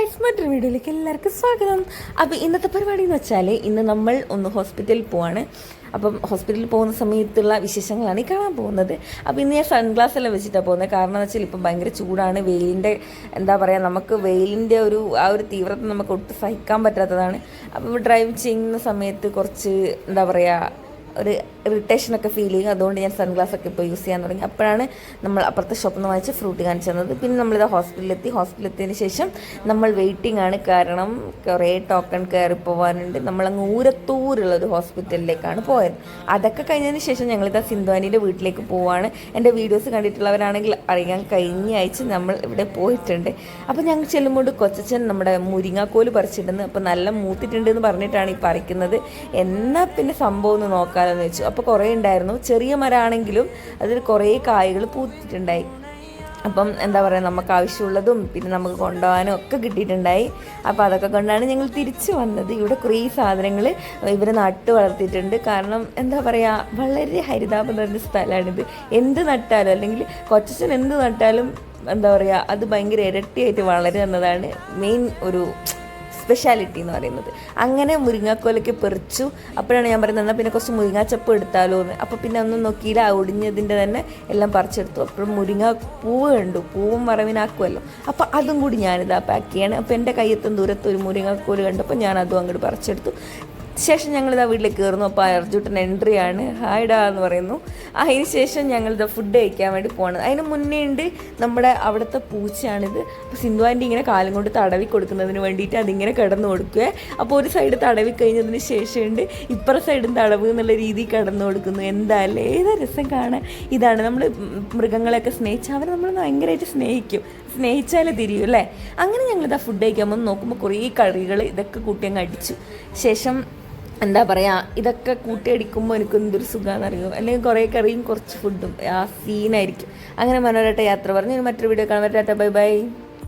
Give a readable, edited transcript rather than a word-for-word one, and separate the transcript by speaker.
Speaker 1: Guys, മറ്റൊരു വീഡിയോയിലേക്ക് എല്ലാവർക്കും സ്വാഗതം. അപ്പോൾ ഇന്നത്തെ പരിപാടി എന്ന് വെച്ചാൽ ഇന്ന് നമ്മൾ ഒന്ന് ഹോസ്പിറ്റലിൽ പോവാണ്. അപ്പം ഹോസ്പിറ്റലിൽ പോകുന്ന സമയത്തുള്ള വിശേഷങ്ങളാണ് ഈ കാണാൻ പോകുന്നത്. അപ്പോൾ ഇന്ന് ഞാൻ സൺഗ്ലാസ് എല്ലാം വെച്ചിട്ടാണ് പോകുന്നത്. കാരണം എന്ന് വെച്ചാൽ ഇപ്പം ഭയങ്കര ചൂടാണ്. വെയിലിൻ്റെ എന്താ പറയുക, നമുക്ക് വെയിലിൻ്റെ ആ ഒരു തീവ്രത നമുക്ക് ഒട്ടും സഹിക്കാൻ പറ്റാത്തതാണ്. അപ്പോൾ ഡ്രൈവ് ചെയ്യുന്ന സമയത്ത് കുറച്ച് എന്താ പറയുക, ഒരു ഇറിറ്റേഷനൊക്കെ ഫീൽ ചെയ്യും. അതുകൊണ്ട് ഞാൻ സൺഗ്ലാസ്സൊക്കെ ഇപ്പോൾ യൂസ് ചെയ്യാൻ തുടങ്ങി. അപ്പോഴാണ് നമ്മൾ അപ്പുറത്തെ ഷോപ്പിൽ നിന്ന് വാങ്ങിച്ച് ഫ്രൂട്ട് കാണിച്ചു തന്നത്. പിന്നെ നമ്മളിത് ഹോസ്പിറ്റലിലെത്തിയതിന് ശേഷം നമ്മൾ വെയിറ്റിംഗ് ആണ്. കാരണം കുറേ ടോക്കൺ കയറി പോകാനുണ്ട്. നമ്മളങ്ങ് ഊരത്തൂരുള്ളൊരു ഹോസ്പിറ്റലിലേക്കാണ് പോയത്. അതൊക്കെ കഴിഞ്ഞതിന് ശേഷം ഞങ്ങളിതാ സിന്ധുവാനിയുടെ വീട്ടിലേക്ക് പോവുകയാണ്. എൻ്റെ വീഡിയോസ് കണ്ടിട്ടുള്ളവരാണെങ്കിൽ അറിയാൻ കഴിഞ്ഞ ആഴ്ച നമ്മൾ ഇവിടെ പോയിട്ടുണ്ട്. അപ്പോൾ ഞങ്ങൾ ചെല്ലുമ്പോൾ കൊച്ചച്ഛൻ നമ്മുടെ മുരിങ്ങാക്കോല് പറിച്ചിടുന്നു. അപ്പോൾ നല്ല മൂത്തിട്ടുണ്ടെന്ന് പറഞ്ഞിട്ടാണ് ഈ പറിക്കുന്നത്. എന്നാൽ പിന്നെ സംഭവം ഒന്ന് നോക്കാമെന്ന് വെച്ചു. അപ്പോൾ കുറേ ഉണ്ടായിരുന്നു. ചെറിയ മരമാണെങ്കിലും അതിൽ കുറേ കായ്കൾ പൂത്തിട്ടുണ്ടായി. അപ്പം എന്താ പറയുക, നമുക്ക് ആവശ്യമുള്ളതും പിന്നെ നമുക്ക് കൊണ്ടുപോകാനും ഒക്കെ കിട്ടിയിട്ടുണ്ടായി. അപ്പോൾ അതൊക്കെ കൊണ്ടാണ് ഞങ്ങൾ തിരിച്ചു വന്നത്. ഇവിടെ കുറേ സാധനങ്ങൾ ഇവർ നട്ട് വളർത്തിയിട്ടുണ്ട്. കാരണം എന്താ പറയുക, വളരെ ഹരിതാപം നിറഞ്ഞ സ്ഥലമാണിത്. എന്ത് നട്ടാലും അല്ലെങ്കിൽ കൊച്ചച്ഛൻ എന്ത് നട്ടാലും എന്താ പറയുക, അത് ഭയങ്കര ഇരട്ടിയായിട്ട് വളരുക എന്നതാണ് മെയിൻ ഒരു സ്പെഷ്യാലിറ്റി എന്ന് പറയുന്നത്. അങ്ങനെ മുരിങ്ങാക്കോലൊക്കെ പറിച്ചു. അപ്പോഴാണ് ഞാൻ പറയുന്നത് എന്നാൽ പിന്നെ കുറച്ച് മുരിങ്ങാച്ചപ്പ് എടുത്താലോ എന്ന്. അപ്പോൾ പിന്നെ ഒന്നും നോക്കിയില്ല, ഒടിഞ്ഞതിൻ്റെ തന്നെ എല്ലാം പറിച്ചെടുത്തു. അപ്പോൾ മുരിങ്ങ പൂവ് കണ്ടു, പൂവും വറവിനാക്കുമല്ലോ. അപ്പോൾ അതും കൂടി ഞാനിതാ പാക്ക് ചെയ്യാണ്. അപ്പോൾ എൻ്റെ കയ്യെത്തും ദൂരത്ത് ഒരു മുരിങ്ങാക്കോല് കണ്ടപ്പോൾ ഞാൻ അതും അങ്ങോട്ട് പറിച്ചെടുത്തു. ശേഷം ഞങ്ങളിതാ വീട്ടിലേക്ക് കയറുന്നു. അപ്പോൾ അർജുട്ടൻ എൻട്രി ആണ്, ഹായ്ഡാ എന്ന് പറയുന്നു. അതിന് ശേഷം ഞങ്ങളിതാ ഫുഡ് കഴിക്കാൻ വേണ്ടി പോകണത്. അതിന് മുന്നേ ഉണ്ട് നമ്മുടെ അവിടുത്തെ പൂച്ചയാണിത്. അപ്പോൾ സിന്ധു ആൻറ്റി ഇങ്ങനെ കാലം കൊണ്ട് തടവി കൊടുക്കുന്നതിന് വേണ്ടിയിട്ട് അതിങ്ങനെ കിടന്നു കൊടുക്കുക. അപ്പോൾ ഒരു സൈഡ് തടവി കഴിഞ്ഞതിന് ശേഷം ഉണ്ട് ഇപ്പുറ സൈഡും തടവ് എന്നുള്ള രീതിയിൽ കിടന്നു കൊടുക്കുന്നു. എന്തായാലും ഏതാ രസം കാണാൻ. ഇതാണ് നമ്മൾ മൃഗങ്ങളെയൊക്കെ സ്നേഹിച്ചാൽ അവർ നമ്മൾ ഭയങ്കരമായിട്ട് സ്നേഹിച്ചാലേ തിരിയും അല്ലേ. അങ്ങനെ ഞങ്ങളിതാ ഫുഡ് കഴിക്കാൻ വന്ന് നോക്കുമ്പോൾ കുറേ കറികൾ ഇതൊക്കെ കൂട്ടി അങ്ങ് അടിച്ചു. ശേഷം എന്താ പറയുക, ഇതൊക്കെ കൂട്ടിയടിക്കുമ്പോൾ എനിക്ക് എന്തൊരു സുഖമാണെന്ന് അറിയുമോ. അല്ലെങ്കിൽ കുറേ കറിയും കുറച്ച് ഫുഡും ആ സീനായിരിക്കും. അങ്ങനെ മനോഹരമായിട്ട് യാത്ര പറഞ്ഞ് മറ്റൊരു വീഡിയോ കാണാൻ. Tata, bye bye.